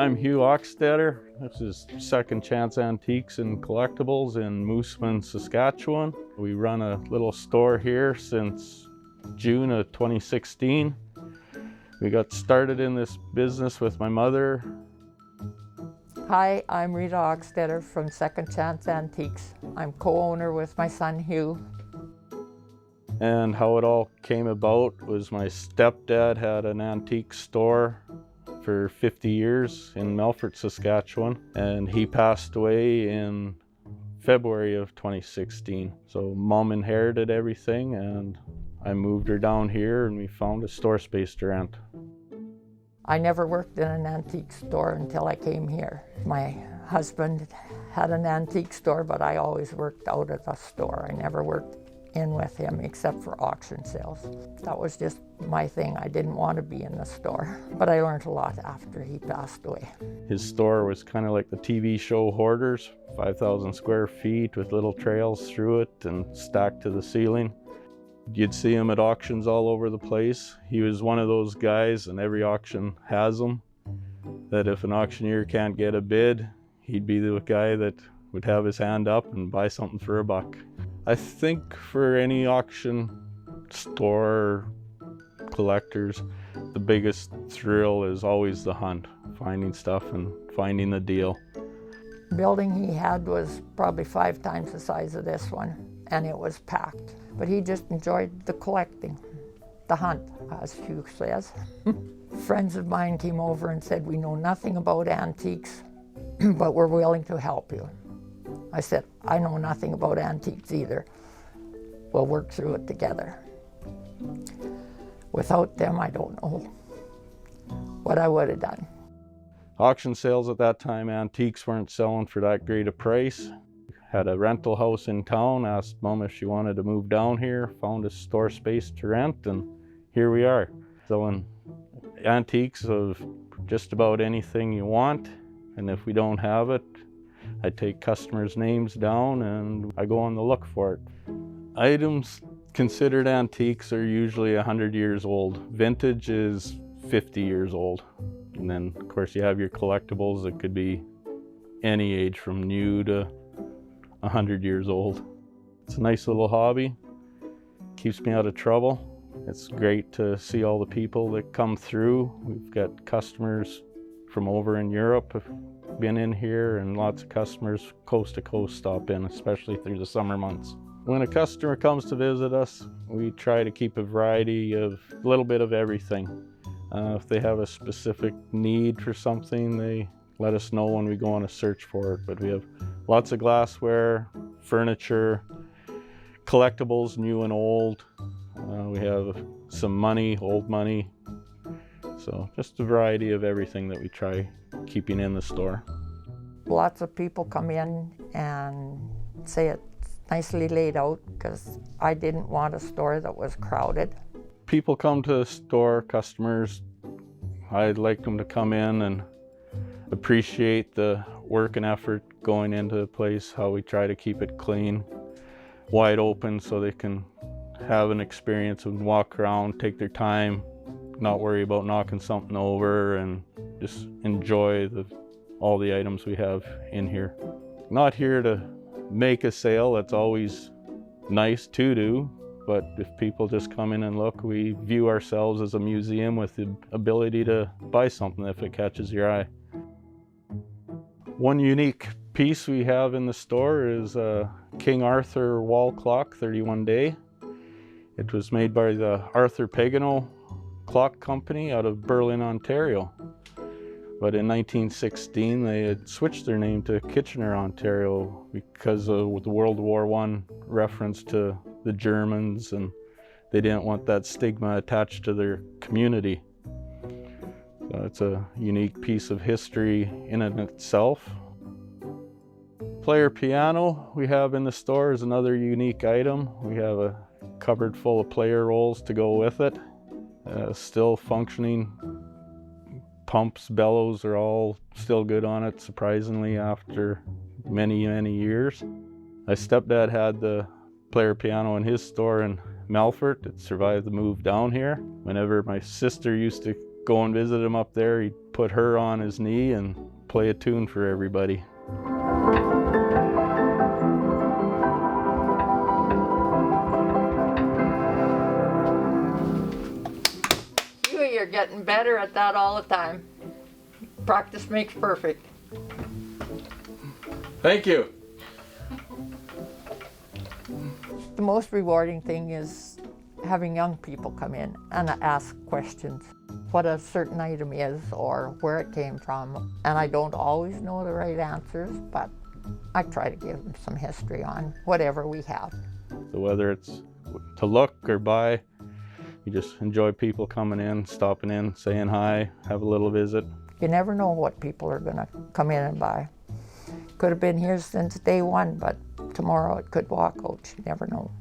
I'm Hugh Oxtetter. This is Second Chance Antiques and Collectibles in Moosomin, Saskatchewan. We run a little store here since June of 2016. We got started in this business with my mother. Hi, I'm Rita Oxtetter from Second Chance Antiques. I'm co-owner with my son Hugh. And how it all came about was my stepdad had an antique store for 50 years in Melfort, Saskatchewan, and he passed away in February of 2016. So Mom inherited everything and I moved her down here and we found a store space to rent. I never worked in an antique store until I came here. My husband had an antique store, but I always worked out at the store. I never worked in with him except for auction sales. That was just my thing. I didn't want to be in the store, but I learned a lot after he passed away. His store was kind of like the TV show Hoarders, 5,000 square feet with little trails through it and stacked to the ceiling. You'd see him at auctions all over the place. He was one of those guys, and every auction has them, that if an auctioneer can't get a bid, he'd be the guy that would have his hand up and buy something for $1. I think for any auction store collectors, the biggest thrill is always the hunt, finding stuff and finding the deal. The building he had was probably 5 times the size of this one, and it was packed. But he just enjoyed the collecting, the hunt, as Hugh says. Friends of mine came over and said, "We know nothing about antiques, but we're willing to help you." I said, "I know nothing about antiques either. We'll work through it together." Without them, I don't know what I would have done. Auction sales at that time, antiques weren't selling for that great a price. Had a rental house in town, asked Mom if she wanted to move down here, found a store space to rent, and here we are. Selling antiques of just about anything you want, and if we don't have it, I take customers' names down and I go on the look for it. Items considered antiques are usually 100 years old. Vintage is 50 years old. And then of course you have your collectibles that could be any age from new to 100 years old. It's a nice little hobby, keeps me out of trouble. It's great to see all the people that come through. We've got customers from over in Europe have been in here, and lots of customers coast to coast stop in, especially through the summer months. When a customer comes to visit us, we try to keep a variety of a little bit of everything. If they have a specific need for something, they let us know when we go on a search for it. But we have lots of glassware, furniture, collectibles, new and old. We have some money, old money. So just a variety of everything that we try keeping in the store. Lots of people come in and say it's nicely laid out, because I didn't want a store that was crowded. People come to the store, customers, I'd like them to come in and appreciate the work and effort going into the place, how we try to keep it clean, wide open, so they can have an experience and walk around, take their time, not worry about knocking something over, and just enjoy all the items we have in here. Not here to make a sale, that's always nice to do, but if people just come in and look, we view ourselves as a museum with the ability to buy something if it catches your eye. One unique piece we have in the store is a King Arthur wall clock, 31 day. It was made by the Arthur Pagano Clock Company out of Berlin, Ontario. But in 1916, they had switched their name to Kitchener, Ontario, because of the World War I reference to the Germans, and they didn't want that stigma attached to their community. So it's a unique piece of history in and itself. Player piano we have in the store is another unique item. We have a cupboard full of player rolls to go with it. Still functioning. Pumps, bellows are all still good on it, surprisingly, after many, many years. My stepdad had the player piano in his store in Melfort. It survived the move down here. Whenever my sister used to go and visit him up there, he'd put her on his knee and play a tune for everybody. You're getting better at that all the time. Practice makes perfect. Thank you. The most rewarding thing is having young people come in and ask questions. What a certain item is or where it came from. And I don't always know the right answers, but I try to give them some history on whatever we have. So whether it's to look or buy, you just enjoy people coming in, stopping in, saying hi, have a little visit. You never know what people are going to come in and buy. Could have been here since day one, but tomorrow it could walk out. You never know.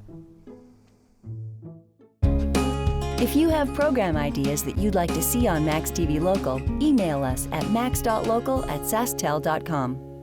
If you have program ideas that you'd like to see on MaxTV Local, email us at max.local@sasktel.com.